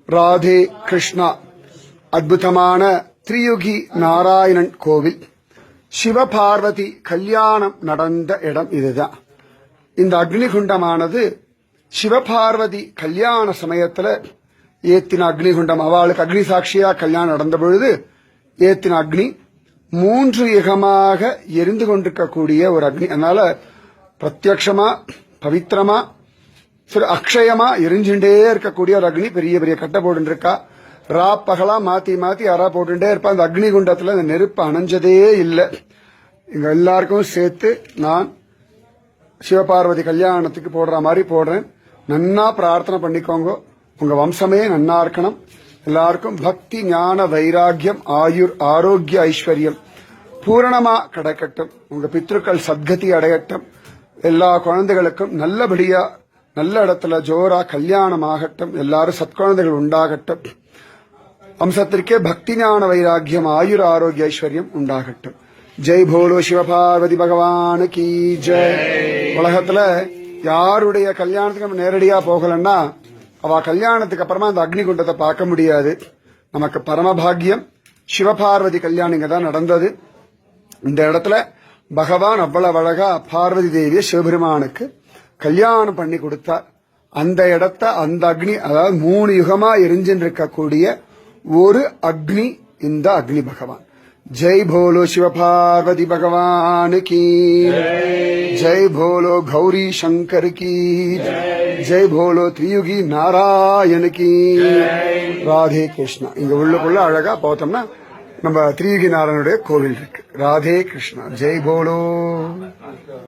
ராதே கிருஷ்ணா. அற்புதமான திரியுகி நாராயணன் கோவில், சிவபார்வதி கல்யாணம் நடந்த இடம் இதுதான். இந்த அக்னிகுண்டமானது சிவபார்வதி கல்யாண சமயத்துல ஏத்தின அக்னிகுண்டம். அவளுக்கு அக்னி சாட்சியா கல்யாணம் நடந்த பொழுது ஏத்தின அக்னி 3 யுகமாக எரிந்து கொண்டிருக்கக்கூடிய ஒரு அக்னி. அதனால பிரத்யக்ஷமா பவித்திரமா சரி அக்ஷயமா எரிஞ்சுட்டே இருக்கக்கூடிய ஒரு அக்னி. பெரிய பெரிய கட்டை போட்டு இருக்கா. ரா பகலா மாத்தி மாத்தி அரா போட்டுட்டே இருப்பா. அந்த அக்னி குண்டத்துல அந்த நெருப்பு அணைஞ்சதே இல்லை. இங்க எல்லாருக்கும் சேர்த்து நான் சிவபார்வதி கல்யாணத்துக்கு போடுற மாதிரி போடுறேன். நன்னா பிரார்த்தனை பண்ணிக்கோங்க. உங்க வம்சமே நன்னா இருக்கணும். எல்லாருக்கும் பக்தி ஞான வைராகியம் ஆயுர் ஆரோக்கிய ஐஸ்வர்யம் பூரணமா கிடைக்கட்டும். உங்க பித்ருக்கள் சத்கதி அடையட்டும். எல்லா குழந்தைகளுக்கும் நல்லபடியா நல்ல இடத்துல ஜோரா கல்யாணம் ஆகட்டும். எல்லாரும் சத்குழந்தைகள் உண்டாகட்டும். வம்சத்திற்கே பக்தி ஞான வைராகியம் ஆயுர் ஆரோக்கிய ஐஸ்வர்யம் உண்டாகட்டும். ஜெய் போலோ சிவபார்வதி பகவானுக்கு ஜெய். உலகத்துல யாருடைய கல்யாணத்துக்கு நம்ம நேரடியா போகலன்னா அவ கல்யாணத்துக்கு அப்புறமா அந்த அக்னி குண்டத்தை பார்க்க முடியாது. நமக்கு பரமபாகியம். சிவபார்வதி கல்யாணம் தான் நடந்தது. இந்த இடத்துல பகவான் அவ்வளவு அழகா பார்வதி தேவிய சிவபெருமானுக்கு கல்யாணம் பண்ணி கொடுத்தார். அந்த இடத்த அந்த அக்னி, அதாவது 3 யுகமா எரிஞ்சின்னு இருக்கக்கூடிய ஒரு அக்னி இந்த அக்னி பகவான். ஜெய் போலோ சிவபார்வதி பகவான் கி ஜெய். போலோ கௌரி சங்கர் கி ஜெய். போலோ திரியுகி நாராயண கி. ராதே கிருஷ்ணா. இங்க உள்ளுக்குள்ள அழகா பார்த்தோம்னா நம்ம திரியுகி நாராயணுடைய கோவில் இருக்கு. ராதே கிருஷ்ணா. ஜெய் போலோ.